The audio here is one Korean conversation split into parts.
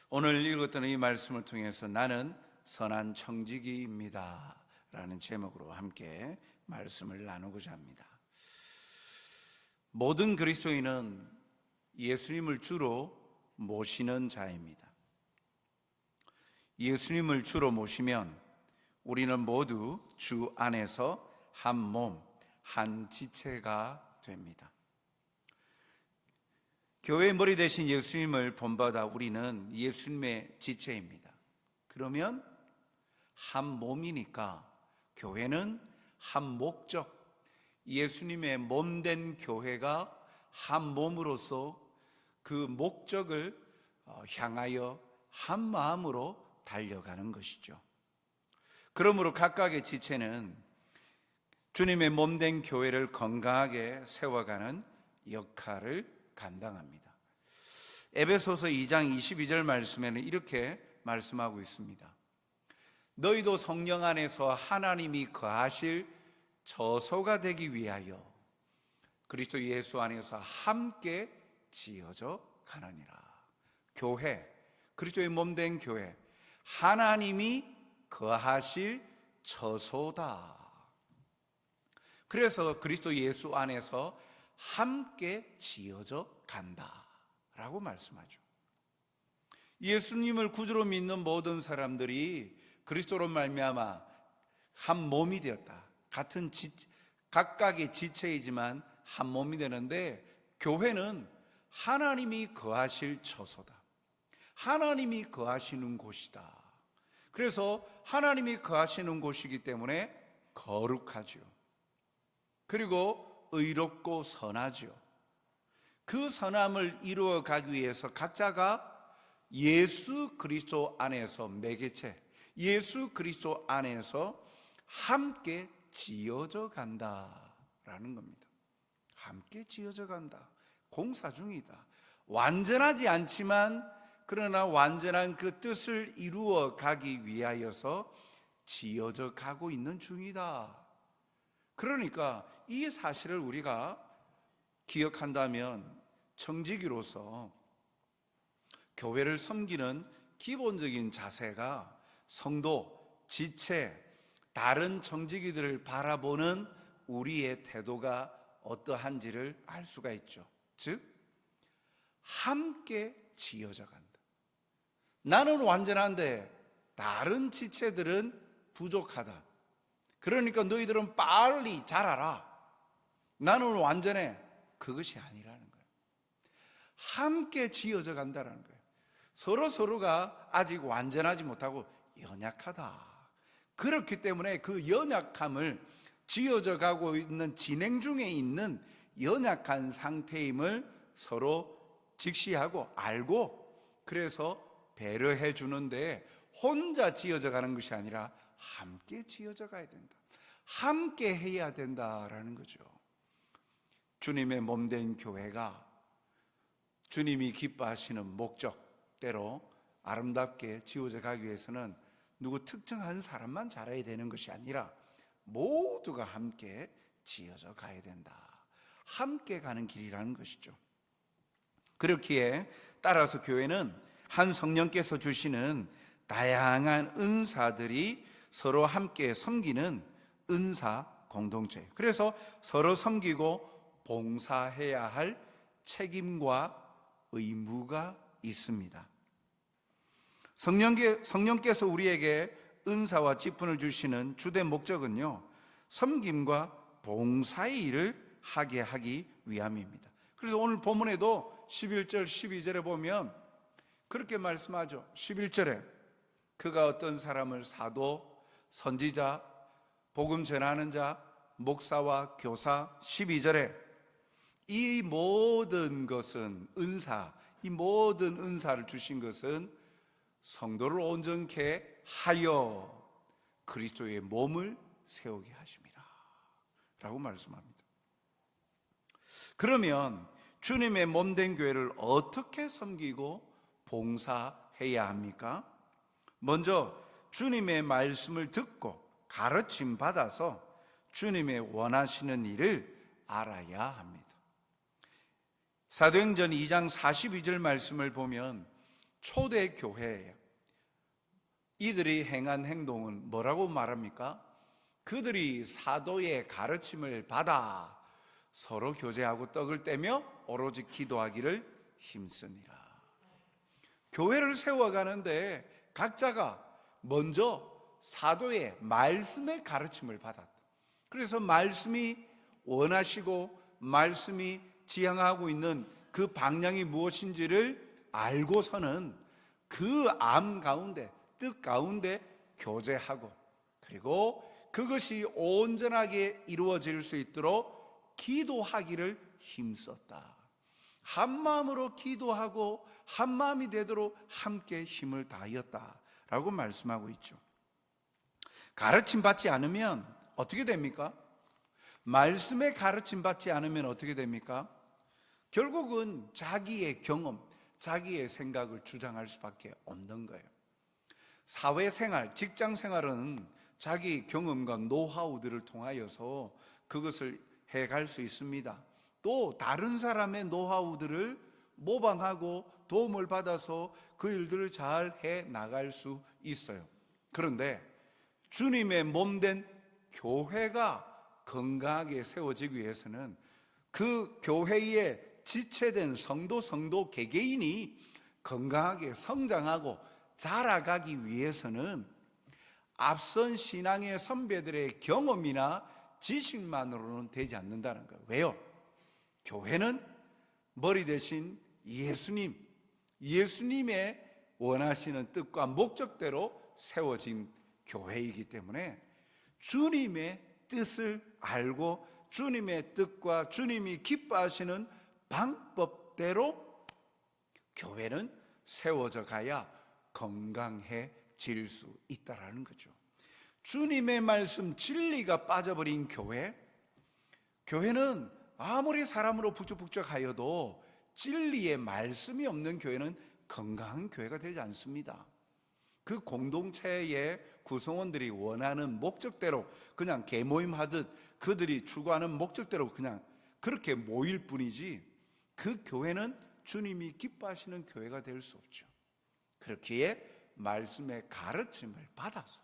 오늘 읽었던 이 말씀을 통해서 나는 선한 청지기입니다 라는 제목으로 함께 말씀을 나누고자 합니다. 모든 그리스도인은 예수님을 주로 모시는 자입니다. 예수님을 주로 모시면 우리는 모두 주 안에서 한 몸, 한 지체가 됩니다. 교회의 머리 대신 예수님을 본받아 우리는 예수님의 지체입니다. 그러면 한 몸이니까 교회는 한 목적, 예수님의 몸된 교회가 한 몸으로서 그 목적을 향하여 한 마음으로 달려가는 것이죠. 그러므로 각각의 지체는 주님의 몸된 교회를 건강하게 세워가는 역할을 감당합니다. 에베소서 2장 22절 말씀에는 이렇게 말씀하고 있습니다. 너희도 성령 안에서 하나님이 거하실 저소가 되기 위하여 그리스도 예수 안에서 함께 지어져 가느니라. 교회, 그리스도의 몸된 교회, 하나님이 거하실 저소다. 그래서 그리스도 예수 안에서 함께 지어져 간다라고 말씀하죠. 예수님을 구주로 믿는 모든 사람들이 그리스도로 말미암아 한 몸이 되었다. 같은 각각의 지체이지만 한 몸이 되는데, 교회는 하나님이 거하실 처소다. 하나님이 거하시는 곳이다. 그래서 하나님이 거하시는 곳이기 때문에 거룩하죠. 그리고 의롭고 선하죠. 그 선함을 이루어 가기 위해서 각자가 예수 그리스도 안에서 매개체, 예수 그리스도 안에서 함께 지어져 간다라는 겁니다. 함께 지어져 간다. 공사 중이다. 완전하지 않지만 그러나 완전한 그 뜻을 이루어 가기 위하여서 지어져 가고 있는 중이다. 그러니까 이 사실을 우리가 기억한다면 청지기로서 교회를 섬기는 기본적인 자세가 성도, 지체, 다른 청지기들을 바라보는 우리의 태도가 어떠한지를 알 수가 있죠. 즉, 함께 지어져 간다. 나는 완전한데 다른 지체들은 부족하다. 그러니까 너희들은 빨리 자라라. 나는 완전해. 그것이 아니라는 거예요. 함께 지어져 간다는 거예요. 서로가 아직 완전하지 못하고 연약하다. 그렇기 때문에 그 연약함을, 지어져 가고 있는 진행 중에 있는 연약한 상태임을 서로 직시하고 알고, 그래서 배려해 주는데 혼자 지어져 가는 것이 아니라 함께 지어져 가야 된다. 함께 해야 된다라는 거죠. 주님의 몸된 교회가 주님이 기뻐하시는 목적대로 아름답게 지어져 가기 위해서는 누구 특정한 사람만 잘해야 되는 것이 아니라 모두가 함께 지어져 가야 된다. 함께 가는 길이라는 것이죠. 그렇기에 따라서 교회는 한 성령께서 주시는 다양한 은사들이 서로 함께 섬기는 은사 공동체. 그래서 서로 섬기고 봉사해야 할 책임과 의무가 있습니다. 성령께서 우리에게 은사와 직분을 주시는 주된 목적은요, 섬김과 봉사의 일을 하게 하기 위함입니다. 그래서 오늘 본문에도 11절 12절에 보면 그렇게 말씀하죠. 11절에 그가 어떤 사람을 사도, 선지자, 복음 전하는 자, 목사와 교사. 12절에 이 모든 것은 은사, 이 모든 은사를 주신 것은 성도를 온전케 하여 그리스도의 몸을 세우게 하심이라 라고 말씀합니다. 그러면 주님의 몸된 교회를 어떻게 섬기고 봉사해야 합니까? 먼저 주님의 말씀을 듣고 가르침 받아서 주님의 원하시는 일을 알아야 합니다. 사도행전 2장 42절 말씀을 보면 초대 교회예요. 이들이 행한 행동은 뭐라고 말합니까? 그들이 사도의 가르침을 받아 서로 교제하고 떡을 떼며 오로지 기도하기를 힘쓰니라. 교회를 세워가는데 각자가 먼저 사도의 말씀의 가르침을 받았다. 그래서 말씀이 원하시고 말씀이 지향하고 있는 그 방향이 무엇인지를 알고서는 그 암 가운데, 뜻 가운데 교제하고, 그리고 그것이 온전하게 이루어질 수 있도록 기도하기를 힘썼다. 한 마음으로 기도하고 한 마음이 되도록 함께 힘을 다하였다라고 말씀하고 있죠. 가르침 받지 않으면 어떻게 됩니까? 말씀에 가르침 받지 않으면 어떻게 됩니까? 결국은 자기의 경험, 자기의 생각을 주장할 수밖에 없는 거예요. 사회생활, 직장생활은 자기 경험과 노하우들을 통하여서 그것을 해갈 수 있습니다. 또 다른 사람의 노하우들을 모방하고 도움을 받아서 그 일들을 잘 해 나갈 수 있어요. 그런데 주님의 몸된 교회가 건강하게 세워지기 위해서는 그 교회의 지체된 성도 개개인이 건강하게 성장하고 자라가기 위해서는 앞선 신앙의 선배들의 경험이나 지식만으로는 되지 않는다는 거예요. 왜요? 교회는 머리 대신 예수님의 원하시는 뜻과 목적대로 세워진 교회이기 때문에 주님의 뜻을 알고 주님의 뜻과 주님이 기뻐하시는 방법대로 교회는 세워져 가야 건강해질 수 있다라는 거죠. 주님의 말씀 진리가 빠져버린 교회는 아무리 사람으로 북적북적하여도 진리의 말씀이 없는 교회는 건강한 교회가 되지 않습니다. 그 공동체의 구성원들이 원하는 목적대로 그냥 개모임 하듯 그들이 추구하는 목적대로 그냥 그렇게 모일 뿐이지 그 교회는 주님이 기뻐하시는 교회가 될 수 없죠. 그렇기에 말씀의 가르침을 받아서,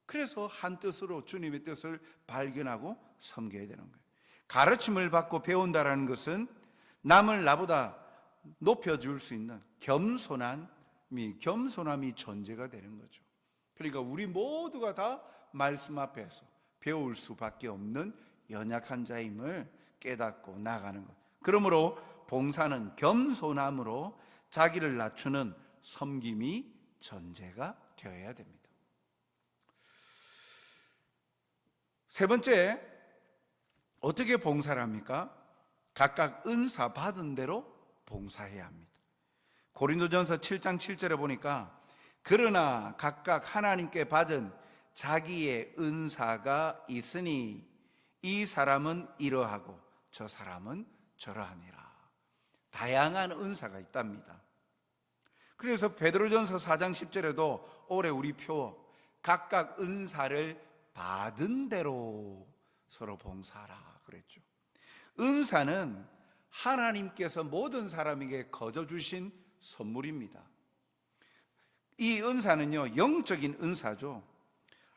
그래서 한 뜻으로 주님의 뜻을 발견하고 섬겨야 되는 거예요. 가르침을 받고 배운다는 것은 남을 나보다 높여줄 수 있는 겸손함이 전제가 되는 거죠. 그러니까 우리 모두가 다 말씀 앞에서 배울 수밖에 없는 연약한 자임을 깨닫고 나가는 것. 그러므로 봉사는 겸손함으로 자기를 낮추는 섬김이 전제가 되어야 됩니다. 세 번째, 어떻게 봉사를 합니까? 각각 은사 받은 대로 봉사해야 합니다. 고린도전서 7장 7절에 보니까 그러나 각각 하나님께 받은 자기의 은사가 있으니 이 사람은 이러하고 저 사람은 저러하니라. 다양한 은사가 있답니다. 그래서 베드로전서 4장 10절에도 올해 우리 표 각각 은사를 받은 대로 서로 봉사하라 그랬죠. 은사는 하나님께서 모든 사람에게 거저 주신 선물입니다. 이 은사는요, 영적인 은사죠.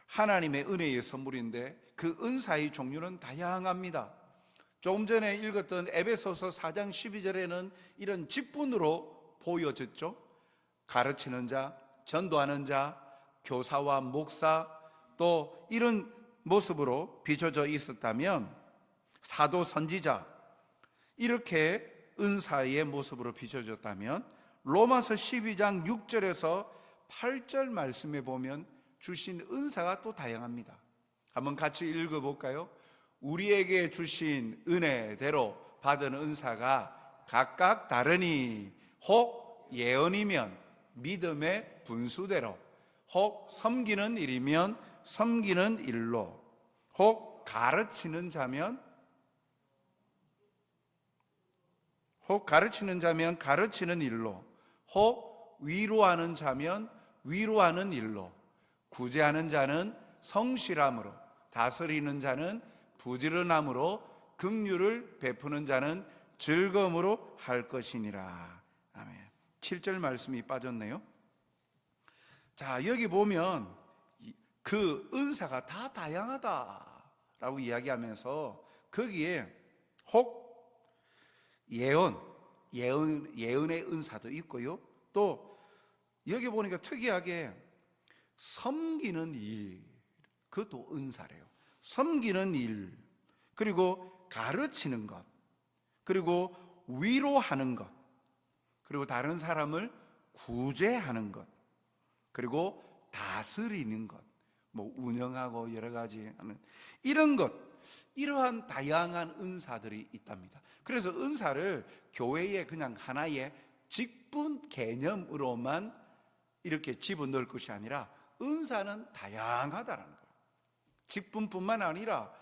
하나님의 은혜의 선물인데 그 은사의 종류는 다양합니다. 조금 전에 읽었던 에베소서 4장 12절에는 이런 직분으로 보여졌죠. 가르치는 자, 전도하는 자, 교사와 목사, 또 이런 모습으로 비춰져 있었다면 사도 선지자, 이렇게 은사의 모습으로 비춰졌다면 로마서 12장 6절에서 8절 말씀에 보면 주신 은사가 또 다양합니다. 한번 같이 읽어볼까요? 우리에게 주신 은혜대로 받은 은사가 각각 다르니 혹 예언이면 믿음의 분수대로, 혹 섬기는 일이면 섬기는 일로, 혹 가르치는 자면 가르치는 일로, 혹 위로하는 자면 위로하는 일로, 구제하는 자는 성실함으로, 다스리는 자는 부지런함으로, 긍휼을 베푸는 자는 즐거움으로 할 것이니라. 아멘. 7절 말씀이 빠졌네요. 자, 여기 보면 그 은사가 다 다양하다라고 이야기하면서 거기에 혹 예언의 은사도 있고요. 또 여기 보니까 특이하게 섬기는 일, 그것도 은사래요. 섬기는 일, 그리고 가르치는 것, 그리고 위로하는 것, 그리고 다른 사람을 구제하는 것, 그리고 다스리는 것, 뭐 운영하고 여러 가지 하는 이런 것, 이러한 다양한 은사들이 있답니다. 그래서 은사를 교회의 그냥 하나의 직분 개념으로만 이렇게 집어넣을 것이 아니라 은사는 다양하다는 거예요. 직분뿐만 아니라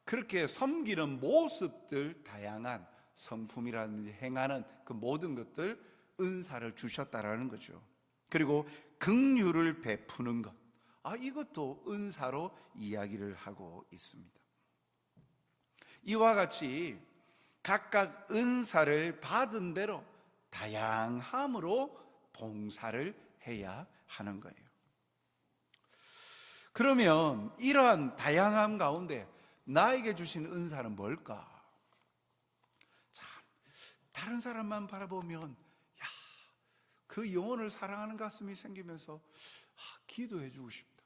그렇게 섬기는 모습들, 다양한 성품이라든지 행하는 그 모든 것들, 은사를 주셨다라는 거죠. 그리고 긍휼을 베푸는 것, 이것도 은사로 이야기를 하고 있습니다. 이와 같이 각각 은사를 받은 대로 다양함으로 봉사를 해야 하는 거예요. 그러면 이러한 다양함 가운데 나에게 주신 은사는 뭘까? 참, 다른 사람만 바라보면 그 영혼을 사랑하는 가슴이 생기면서 기도해 주고 싶다.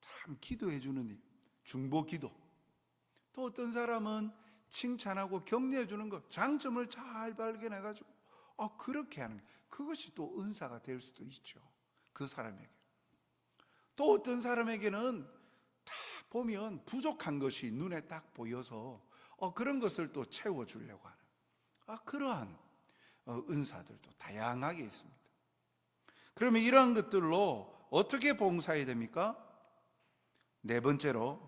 참 기도해 주는 일, 중보 기도. 또 어떤 사람은 칭찬하고 격려해 주는 것, 장점을 잘 발견해 가지고 그렇게 하는 것, 그것이 또 은사가 될 수도 있죠. 그 사람에게. 또 어떤 사람에게는 다 보면 부족한 것이 눈에 딱 보여서 그런 것을 또 채워주려고 하는 그러한 은사들도 다양하게 있습니다. 그러면 이러한 것들로 어떻게 봉사해야 됩니까? 네 번째로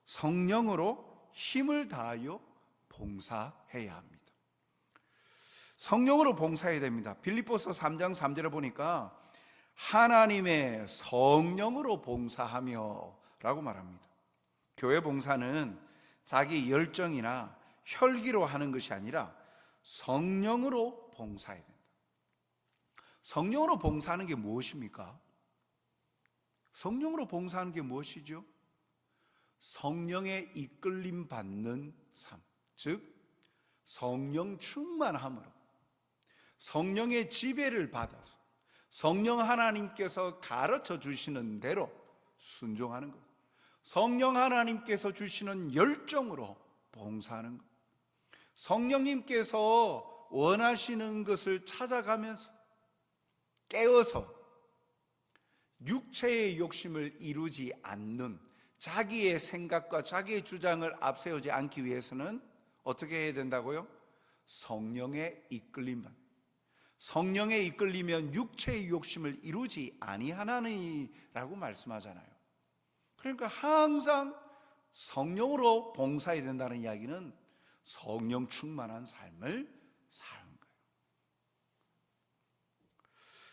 성령으로 힘을 다하여 봉사해야 합니다. 성령으로 봉사해야 됩니다. 빌립보서 3장 3절에 보니까 하나님의 성령으로 봉사하며 라고 말합니다. 교회 봉사는 자기 열정이나 혈기로 하는 것이 아니라 성령으로 봉사해야 된다. 성령으로 봉사하는 게 무엇입니까? 성령으로 봉사하는 게 무엇이죠? 성령의 이끌림 받는 삶, 즉 성령 충만함으로 성령의 지배를 받아서 성령 하나님께서 가르쳐 주시는 대로 순종하는 것, 성령 하나님께서 주시는 열정으로 봉사하는 것, 성령님께서 원하시는 것을 찾아가면서 깨어서 육체의 욕심을 이루지 않는, 자기의 생각과 자기의 주장을 앞세우지 않기 위해서는 어떻게 해야 된다고요? 성령의 이끌림. 성령에 이끌리면 육체의 욕심을 이루지 아니하나니라고 말씀하잖아요. 그러니까 항상 성령으로 봉사해야 된다는 이야기는 성령 충만한 삶을 사는 거예요.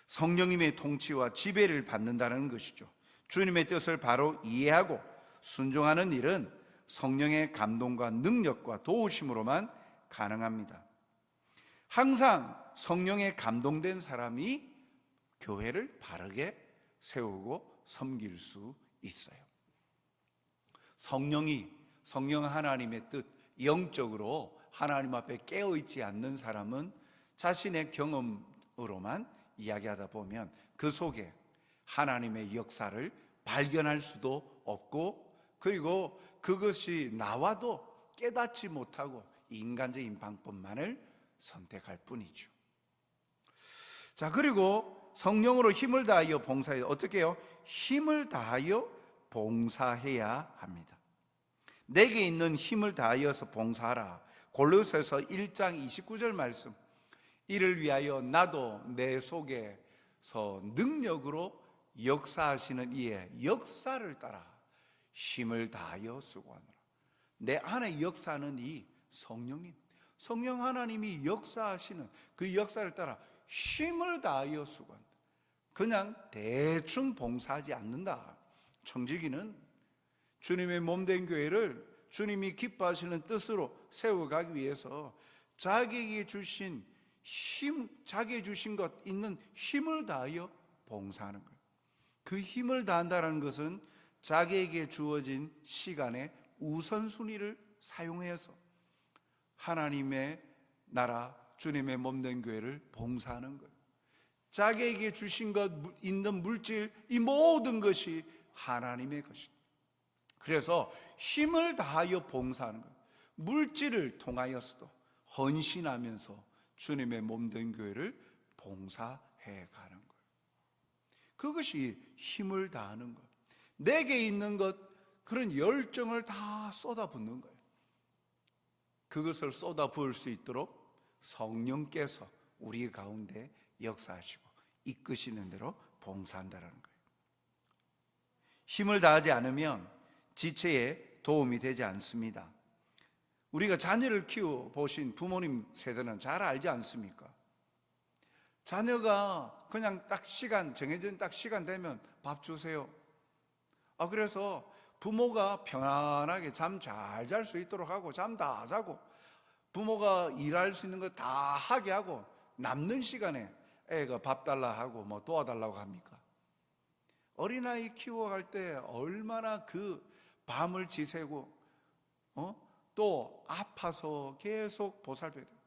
성령님의 통치와 지배를 받는다는 것이죠. 주님의 뜻을 바로 이해하고 순종하는 일은 성령의 감동과 능력과 도우심으로만 가능합니다. 항상 성령에 감동된 사람이 교회를 바르게 세우고 섬길 수 있어요. 성령 하나님의 뜻, 영적으로 하나님 앞에 깨어있지 않는 사람은 자신의 경험으로만 이야기하다 보면 그 속에 하나님의 역사를 발견할 수도 없고, 그리고 그것이 나와도 깨닫지 못하고 인간적인 방법만을 선택할 뿐이죠. 자, 그리고 성령으로 힘을 다하여 봉사해야, 어떻게 해요? 힘을 다하여 봉사해야 합니다. 내게 있는 힘을 다하여서 봉사하라. 골로새서 1장 29절 말씀. 이를 위하여 나도 내 속에서 능력으로 역사하시는 이의 역사를 따라 힘을 다하여 수고하노라. 내 안에 역사하는 이 성령님, 성령 하나님이 역사하시는 그 역사를 따라 힘을 다하여 수고한다. 그냥 대충 봉사하지 않는다. 청지기는 주님의 몸된 교회를 주님이 기뻐하시는 뜻으로 세워가기 위해서 자기에게 주신 자기의 주신 것 있는 힘을 다하여 봉사하는 거예요. 그 힘을 다한다는 것은 자기에게 주어진 시간의 우선순위를 사용해서 하나님의 나라, 주님의 몸된 교회를 봉사하는 거예요. 자기에게 주신 것 있는 물질, 이 모든 것이 하나님의 것입니다. 그래서 힘을 다하여 봉사하는 거예요. 물질을 통하여서도 헌신하면서 주님의 몸된 교회를 봉사해 가는 거예요. 그것이 힘을 다하는 것, 내게 있는 것, 그런 열정을 다 쏟아붓는 거예요. 그것을 쏟아부을 수 있도록 성령께서 우리 가운데 역사하시고 이끄시는 대로 봉사한다는 거예요. 힘을 다하지 않으면 지체에 도움이 되지 않습니다. 우리가 자녀를 키워보신 부모님 세대는 잘 알지 않습니까? 자녀가 그냥 딱 시간, 정해진 딱 시간 되면 밥 주세요. 그래서 부모가 편안하게 잠 잘 잘 수 있도록 하고, 잠 다 자고, 부모가 일할 수 있는 거 다 하게 하고, 남는 시간에 애가 밥 달라 하고 뭐 도와달라고 합니까? 어린아이 키워갈 때 얼마나 그 밤을 지새고 또 아파서 계속 보살펴야 돼요.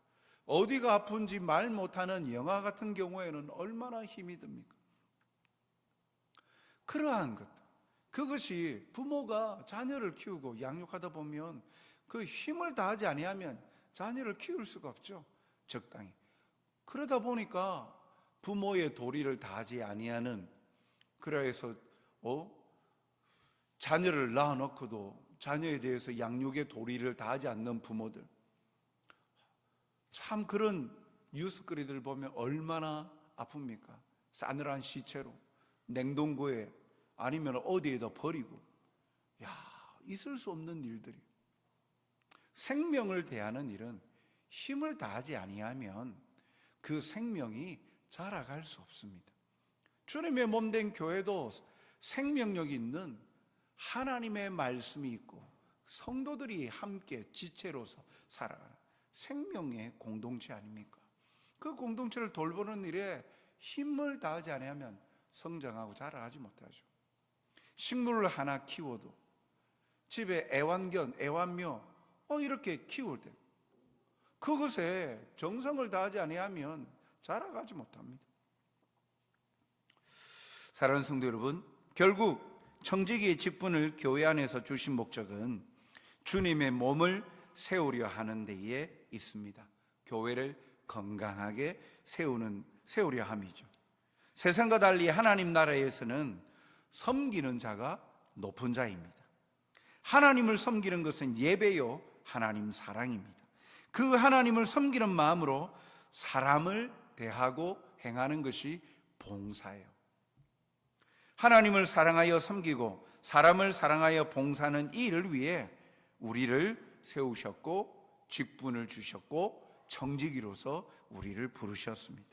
어디가 아픈지 말 못하는 영아 같은 경우에는 얼마나 힘이 듭니까? 그러한 것들, 그것이 부모가 자녀를 키우고 양육하다 보면 그 힘을 다하지 아니하면 자녀를 키울 수가 없죠. 적당히. 그러다 보니까 부모의 도리를 다하지 아니하는, 그래서 자녀를 낳아놓고도 자녀에 대해서 양육의 도리를 다하지 않는 부모들, 참 그런 뉴스거리들 보면 얼마나 아픕니까? 싸늘한 시체로 냉동고에 아니면 어디에다 버리고, 있을 수 없는 일들이. 생명을 대하는 일은 힘을 다하지 아니하면 그 생명이 자라갈 수 없습니다. 주님의 몸된 교회도 생명력이 있는 하나님의 말씀이 있고 성도들이 함께 지체로서 살아가는 생명의 공동체 아닙니까? 그 공동체를 돌보는 일에 힘을 다하지 않으면 성장하고 자라가지 못하죠. 식물을 하나 키워도 집에 애완견, 애완묘 이렇게 키울 때 그것에 정성을 다하지 아니하면 자라가지 못합니다. 사랑하는 성도 여러분, 결국 청지기의 직분을 교회 안에서 주신 목적은 주님의 몸을 세우려 하는 데에 있습니다. 교회를 건강하게 세우려 함이죠. 세상과 달리 하나님 나라에서는 섬기는 자가 높은 자입니다. 하나님을 섬기는 것은 예배요 하나님 사랑입니다. 그 하나님을 섬기는 마음으로 사람을 대하고 행하는 것이 봉사예요. 하나님을 사랑하여 섬기고 사람을 사랑하여 봉사하는 이 일을 위해 우리를 세우셨고 직분을 주셨고 청지기로서 우리를 부르셨습니다.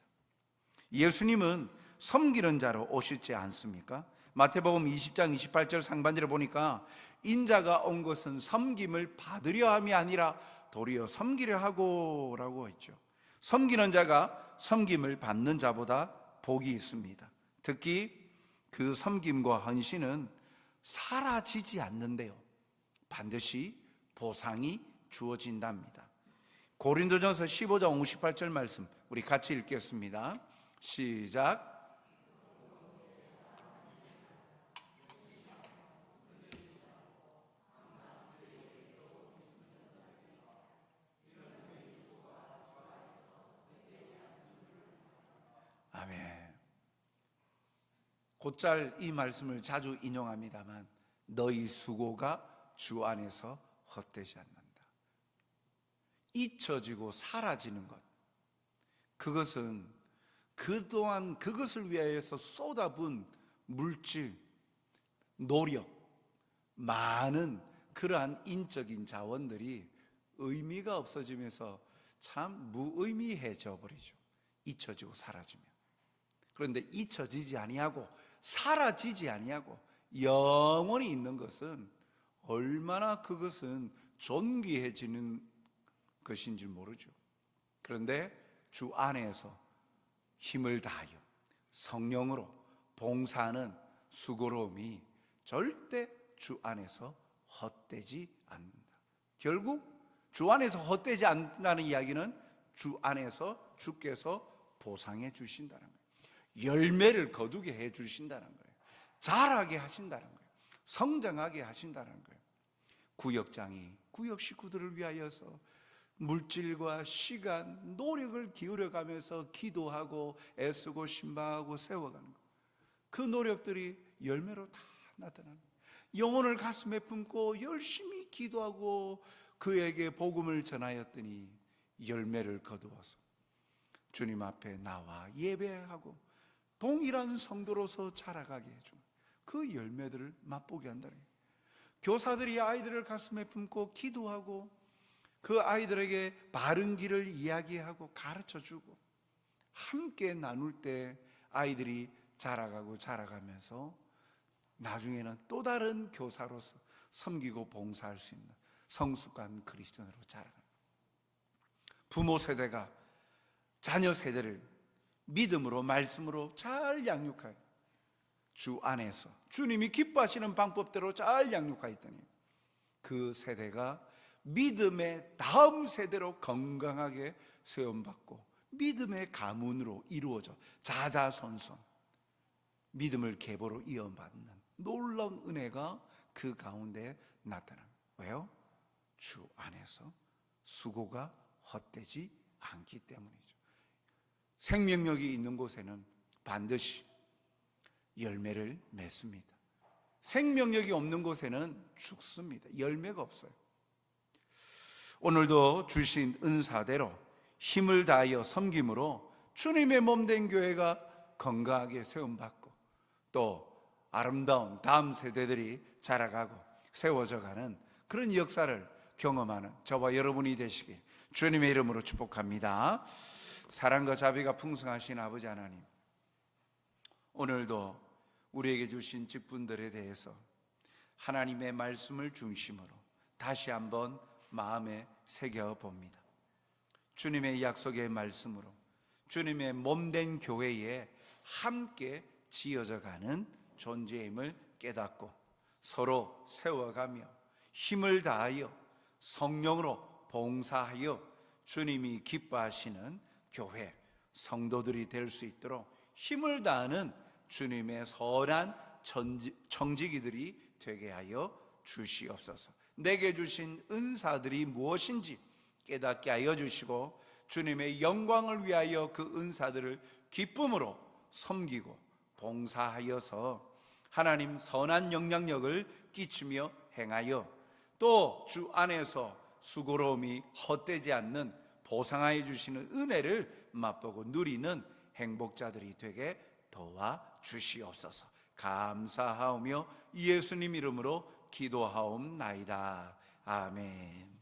예수님은 섬기는 자로 오시지 않습니까? 마태복음 20장 28절 상반절을 보니까 인자가 온 것은 섬김을 받으려 함이 아니라 도리어 섬기려 하고 라고 했죠. 섬기는 자가 섬김을 받는 자보다 복이 있습니다. 특히 그 섬김과 헌신은 사라지지 않는데요, 반드시 보상이 주어진답니다. 고린도전서 15장 58절 말씀 우리 같이 읽겠습니다. 시작. 아멘. 곧잘 이 말씀을 자주 인용합니다만 너희 수고가 주 안에서 헛되지 않는다. 잊혀지고 사라지는 것, 그것은 그동안 그것을 위하여서 쏟아부은 물질, 노력, 많은 그러한 인적인 자원들이 의미가 없어지면서 참 무의미해져 버리죠. 잊혀지고 사라지면. 그런데 잊혀지지 아니하고 사라지지 아니하고 영원히 있는 것은 얼마나 그것은 존귀해지는 것인지 모르죠. 그런데 주 안에서 힘을 다하여 성령으로 봉사하는 수고로움이 절대 주 안에서 헛되지 않는다. 결국 주 안에서 헛되지 않는다는 이야기는 주 안에서 주께서 보상해 주신다는 거예요. 열매를 거두게 해 주신다는 거예요. 자라게 하신다는 거예요. 성장하게 하신다는 거예요. 구역장이 구역 식구들을 위하여서 물질과 시간, 노력을 기울여가면서 기도하고 애쓰고 신방하고 세워가는 것, 그 노력들이 열매로 다 나타나는 거예요. 영혼을 가슴에 품고 열심히 기도하고 그에게 복음을 전하였더니 열매를 거두어서 주님 앞에 나와 예배하고 동일한 성도로서 자라가게 해주는 그 열매들을 맛보게 한다는 거예요. 교사들이 아이들을 가슴에 품고 기도하고 그 아이들에게 바른 길을 이야기하고 가르쳐주고 함께 나눌 때 아이들이 자라가고 자라가면서 나중에는 또 다른 교사로서 섬기고 봉사할 수 있는 성숙한 그리스도인으로 자라가는 거예요. 부모 세대가 자녀 세대를 믿음으로 말씀으로 잘 양육하여 주 안에서 주님이 기뻐하시는 방법대로 잘 양육하였더니 그 세대가 믿음의 다음 세대로 건강하게 세움받고 믿음의 가문으로 이루어져 자자손손 믿음을 계보로 이어받는 놀라운 은혜가 그 가운데 나타납니다. 왜요? 주 안에서 수고가 헛되지 않기 때문이죠. 생명력이 있는 곳에는 반드시 열매를 맺습니다. 생명력이 없는 곳에는 죽습니다. 열매가 없어요. 오늘도 주신 은사대로 힘을 다하여 섬김으로 주님의 몸된 교회가 건강하게 세움받고 또 아름다운 다음 세대들이 자라가고 세워져가는 그런 역사를 경험하는 저와 여러분이 되시길 주님의 이름으로 축복합니다. 사랑과 자비가 풍성하신 아버지 하나님, 오늘도 우리에게 주신 직분들에 대해서 하나님의 말씀을 중심으로 다시 한번 마음에 새겨봅니다. 주님의 약속의 말씀으로 주님의 몸된 교회에 함께 지어져가는 존재임을 깨닫고 서로 세워가며 힘을 다하여 성령으로 봉사하여 주님이 기뻐하시는 교회 성도들이 될 수 있도록 힘을 다하는 주님의 선한 청지기들이 되게 하여 주시옵소서. 내게 주신 은사들이 무엇인지 깨닫게 하여 주시고 주님의 영광을 위하여 그 은사들을 기쁨으로 섬기고 봉사하여서 하나님 선한 영향력을 끼치며 행하여 또 주 안에서 수고로움이 헛되지 않는 보상하여 주시는 은혜를 맛보고 누리는 행복자들이 되게 도와주시옵소서. 감사하오며 예수님 이름으로 기도하옵나이다. 아멘.